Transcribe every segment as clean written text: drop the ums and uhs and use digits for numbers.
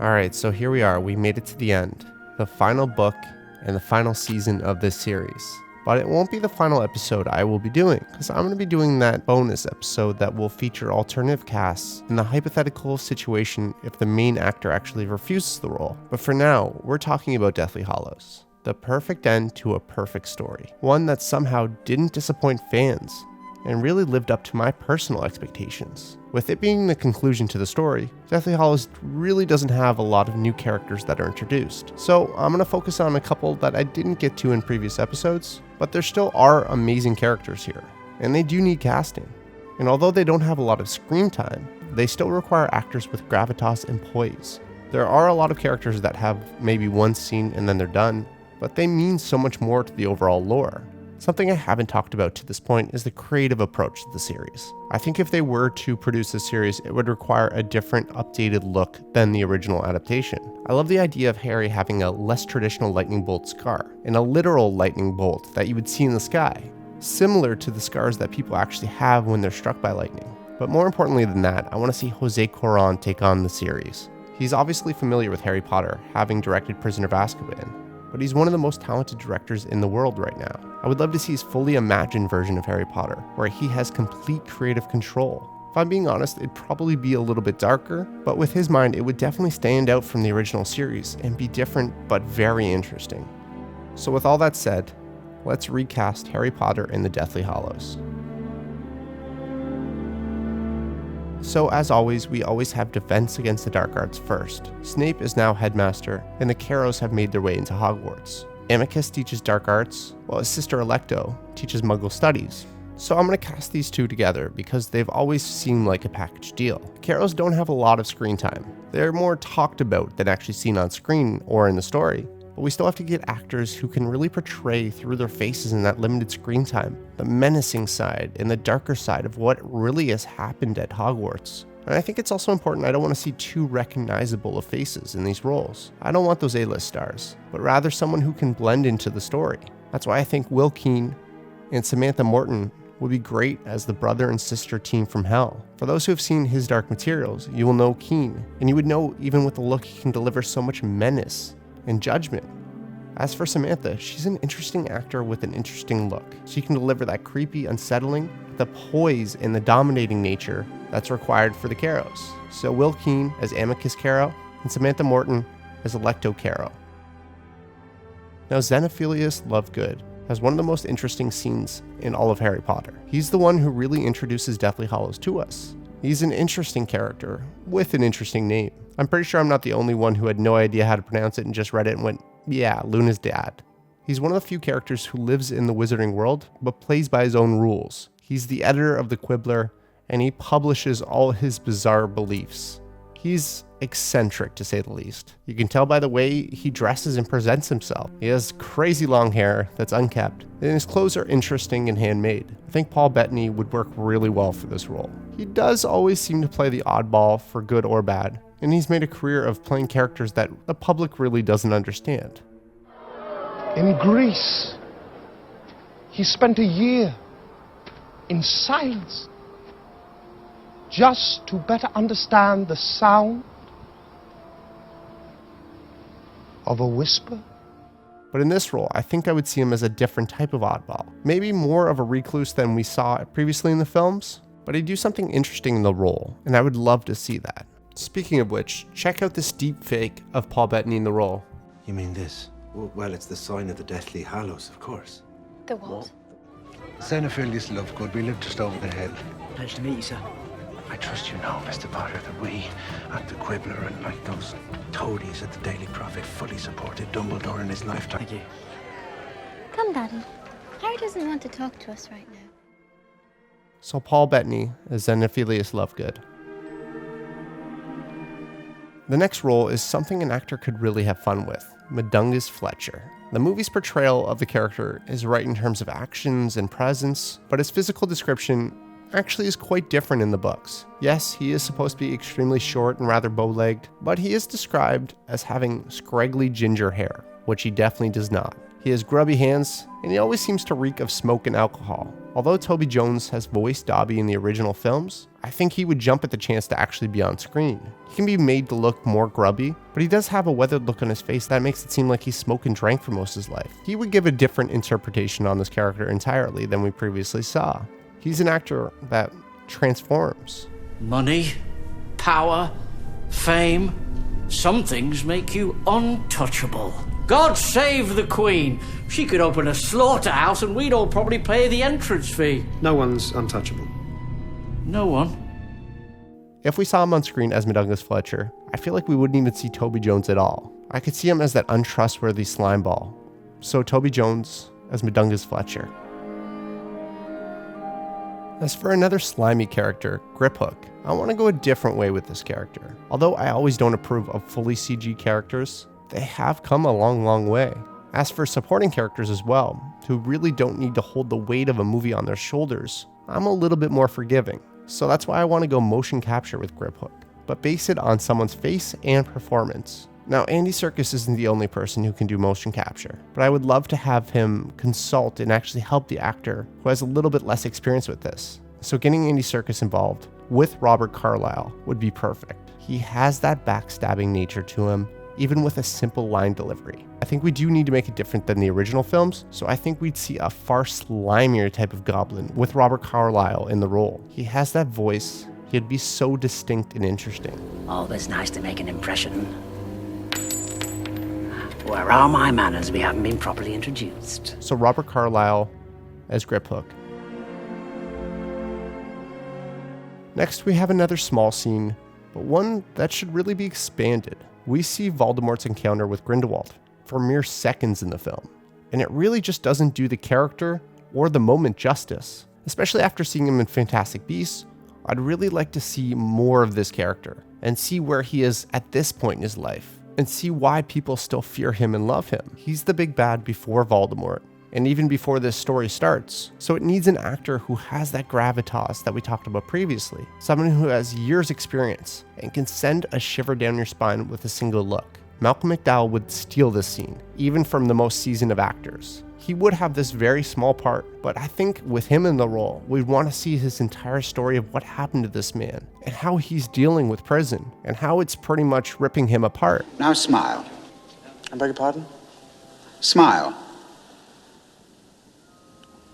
Alright, so here we are. We made it to the end. The final book and the final season of this series. But it won't be the final episode I will be doing, because I'm going to be doing that bonus episode that will feature alternative casts in the hypothetical situation if the main actor actually refuses the role. But for now, we're talking about Deathly Hallows. The perfect end to a perfect story. One that somehow didn't disappoint fans and really lived up to my personal expectations. With it being the conclusion to the story, Deathly Hallows really doesn't have a lot of new characters that are introduced. So I'm going to focus on a couple that I didn't get to in previous episodes, but there still are amazing characters here, and they do need casting. And although they don't have a lot of screen time, they still require actors with gravitas and poise. There are a lot of characters that have maybe one scene and then they're done, but they mean so much more to the overall lore. Something I haven't talked about to this point is the creative approach to the series. I think if they were to produce a series, it would require a different, updated look than the original adaptation. I love the idea of Harry having a less traditional lightning bolt scar, and a literal lightning bolt that you would see in the sky, similar to the scars that people actually have when they're struck by lightning. But more importantly than that, I want to see Jose Cuarón take on the series. He's obviously familiar with Harry Potter, having directed Prisoner of Azkaban, but he's one of the most talented directors in the world right now. I would love to see his fully imagined version of Harry Potter, where he has complete creative control. If I'm being honest, it'd probably be a little bit darker, but with his mind, it would definitely stand out from the original series and be different but very interesting. So with all that said, let's recast Harry Potter in the Deathly Hallows. So as always, we always have defense against the dark arts first. Snape is now headmaster, and the Carrows have made their way into Hogwarts. Amicus teaches dark arts, while his sister Alecto teaches Muggle studies. So I'm going to cast these two together because they've always seemed like a package deal. The Carrows don't have a lot of screen time. They're more talked about than actually seen on screen or in the story. But we still have to get actors who can really portray through their faces in that limited screen time the menacing side and the darker side of what really has happened at Hogwarts. And I think it's also important, I don't want to see too recognizable of faces in these roles. I don't want those A-list stars, but rather someone who can blend into the story. That's why I think Will Keen and Samantha Morton would be great as the brother and sister team from Hell. For those who have seen His Dark Materials, you will know Keen, and you would know even with the look he can deliver so much menace and judgment. As for Samantha, she's an interesting actor with an interesting look. She can deliver that creepy, unsettling, the poise and the dominating nature that's required for the Carrows. So Will Keen as Amicus Carrow and Samantha Morton as Alecto Carrow. Now Xenophilius Lovegood has one of the most interesting scenes in all of Harry Potter. He's the one who really introduces Deathly Hallows to us. He's an interesting character with an interesting name. I'm pretty sure I'm not the only one who had no idea how to pronounce it and just read it and went, yeah, Luna's dad. He's one of the few characters who lives in the wizarding world, but plays by his own rules. He's the editor of the Quibbler, and he publishes all his bizarre beliefs. He's eccentric, to say the least. You can tell by the way he dresses and presents himself. He has crazy long hair that's unkept, and his clothes are interesting and handmade. I think Paul Bettany would work really well for this role. He does always seem to play the oddball for good or bad, and he's made a career of playing characters that the public really doesn't understand. In Greece, he spent a year in silence, just to better understand the sound of a whisper. But in this role, I think I would see him as a different type of oddball. Maybe more of a recluse than we saw previously in the films, but he'd do something interesting in the role, and I would love to see that. Speaking of which, check out this deep fake of Paul Bettany in the role. You mean this? Well, it's the sign of the Deathly Hallows, of course. The what? Xenophilius Lovegood, we live just over the hill. Pleasure to meet you, sir. I trust you know, Mr. Potter, that we at the Quibbler and like those toadies at the Daily Prophet fully supported Dumbledore in his lifetime. Thank you. Come, Daddy. Harry doesn't want to talk to us right now. So Paul Bettany as Xenophilius Lovegood. The next role is something an actor could really have fun with, Mundungus Fletcher. The movie's portrayal of the character is right in terms of actions and presence, but his physical description actually is quite different in the books. Yes, he is supposed to be extremely short and rather bow-legged, but he is described as having scraggly ginger hair, which he definitely does not. He has grubby hands, and he always seems to reek of smoke and alcohol. Although Toby Jones has voiced Dobby in the original films, I think he would jump at the chance to actually be on screen. He can be made to look more grubby, but he does have a weathered look on his face that makes it seem like he's smoked and drank for most of his life. He would give a different interpretation on this character entirely than we previously saw. He's an actor that transforms. Money, power, fame, some things make you untouchable. God save the Queen. She could open a slaughterhouse and we'd all probably pay the entrance fee. No one's untouchable. No one. If we saw him on screen as Mundungus Fletcher, I feel like we wouldn't even see Toby Jones at all. I could see him as that untrustworthy slime ball. So Toby Jones as Mundungus Fletcher. As for another slimy character, Griphook, I want to go a different way with this character. Although I always don't approve of fully CG characters, they have come a long way. As for supporting characters as well, who really don't need to hold the weight of a movie on their shoulders, I'm a little bit more forgiving. So that's why I want to go motion capture with Griphook, but base it on someone's face and performance. Now, Andy Serkis isn't the only person who can do motion capture, but I would love to have him consult and actually help the actor who has a little bit less experience with this. So getting Andy Serkis involved with Robert Carlyle would be perfect. He has that backstabbing nature to him, even with a simple line delivery. I think we do need to make it different than the original films, so I think we'd see a far slimier type of goblin with Robert Carlyle in the role. He has that voice, he'd be so distinct and interesting. Always nice to make an impression. Where are my manners? We haven't been properly introduced. So Robert Carlyle as Griphook. Next, we have another small scene, but one that should really be expanded. We see Voldemort's encounter with Grindelwald for mere seconds in the film, and it really just doesn't do the character or the moment justice. Especially after seeing him in Fantastic Beasts, I'd really like to see more of this character and see where he is at this point in his life, and see why people still fear him and love him. He's the big bad before Voldemort, and even before this story starts. So it needs an actor who has that gravitas that we talked about previously. Someone who has years experience and can send a shiver down your spine with a single look. Malcolm McDowell would steal this scene, even from the most seasoned of actors. He would have this very small part, but I think with him in the role, we'd want to see his entire story of what happened to this man, and how he's dealing with prison, and how it's pretty much ripping him apart. Now smile. I beg your pardon? Smile.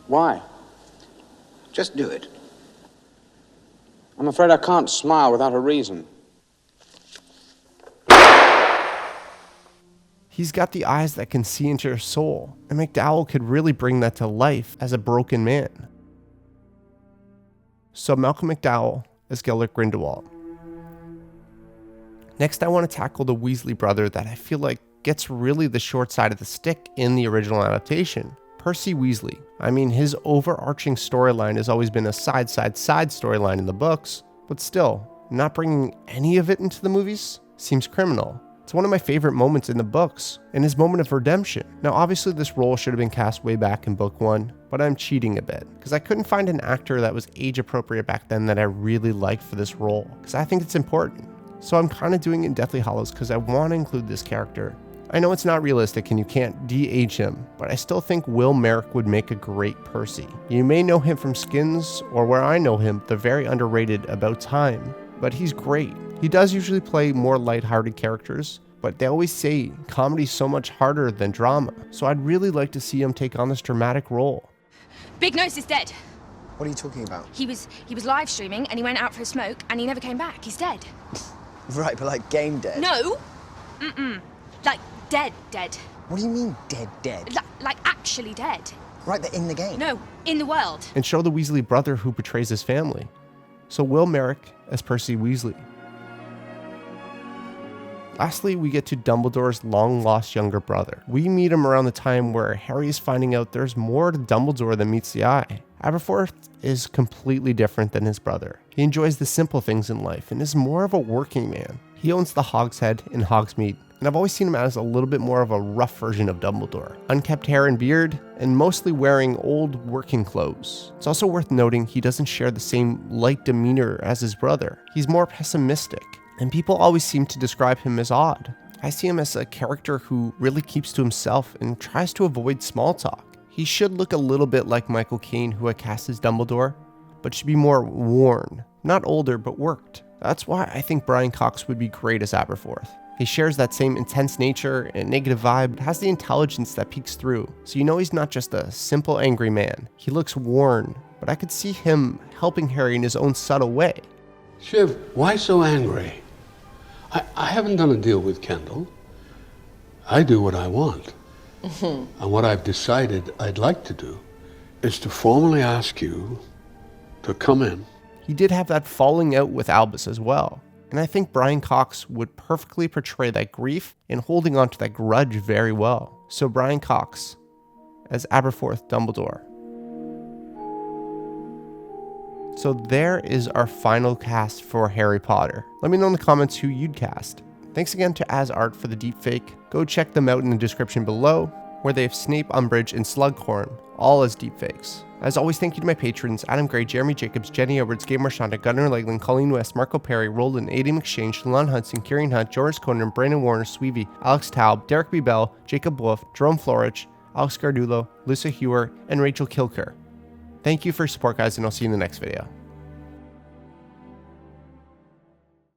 Why? Just do it. I'm afraid I can't smile without a reason. He's got the eyes that can see into your soul, and McDowell could really bring that to life as a broken man. So Malcolm McDowell as Gellert Grindelwald. Next, I want to tackle the Weasley brother that I feel like gets really the short side of the stick in the original adaptation. Percy Weasley. I mean, his overarching storyline has always been a side storyline in the books, but still, not bringing any of it into the movies seems criminal. It's one of my favorite moments in the books, and his moment of redemption. Now, obviously this role should have been cast way back in book 1, but I'm cheating a bit, because I couldn't find an actor that was age appropriate back then that I really liked for this role, because I think it's important. So I'm kind of doing it in Deathly Hallows because I want to include this character. I know it's not realistic and you can't de-age him, but I still think Will Merrick would make a great Percy. You may know him from Skins, or where I know him, the very underrated About Time, but he's great. He does usually play more lighthearted characters, but they always say comedy's so much harder than drama, so I'd really like to see him take on this dramatic role. Big Nose is dead. What are you talking about? He was live streaming and he went out for a smoke and he never came back. He's dead. Right, but like game dead? No. Like dead. What do you mean dead? Like actually dead. Right, they're in the game? No, in the world. And show the Weasley brother who betrays his family. So Will Merrick as Percy Weasley. Lastly, we get to Dumbledore's long-lost younger brother. We meet him around the time where Harry is finding out there's more to Dumbledore than meets the eye. Aberforth is completely different than his brother. He enjoys the simple things in life and is more of a working man. He owns the Hogshead in Hogsmeade, and I've always seen him as a little bit more of a rough version of Dumbledore. Unkept hair and beard, and mostly wearing old working clothes. It's also worth noting he doesn't share the same light demeanor as his brother. He's more pessimistic, and people always seem to describe him as odd. I see him as a character who really keeps to himself and tries to avoid small talk. He should look a little bit like Michael Caine, who I cast as Dumbledore, but should be more worn, not older, but worked. That's why I think Brian Cox would be great as Aberforth. He shares that same intense nature and negative vibe, but has the intelligence that peeks through, so you know he's not just a simple angry man. He looks worn, but I could see him helping Harry in his own subtle way. Shiv, why so angry? I haven't done a deal with Kendall. I do what I want. And what I've decided I'd like to do is to formally ask you to come in. He did have that falling out with Albus as well, and I think Brian Cox would perfectly portray that grief and holding on to that grudge very well. So Brian Cox as Aberforth Dumbledore. So there is our final cast for Harry Potter. Let me know in the comments who you'd cast. Thanks again to As Art for the deepfake. Go check them out in the description below, where they have Snape, Umbridge, and Slughorn, all as deepfakes. As always, thank you to my patrons, Adam Gray, Jeremy Jacobs, Jenny Edwards, Gabe Marchanda, Gunnar Legland, Colleen West, Marco Perry, Roland, A.D. McShane, Shalon Hudson, Kieran Hunt, Joris Conan, Brandon Warner, Sweevy, Alex Taub, Derek B. Bell, Jacob Wolf, Jerome Florich, Alex Gardulo, Lisa Hewer, and Rachel Kilker. Thank you for your support, guys, and I'll see you in the next video.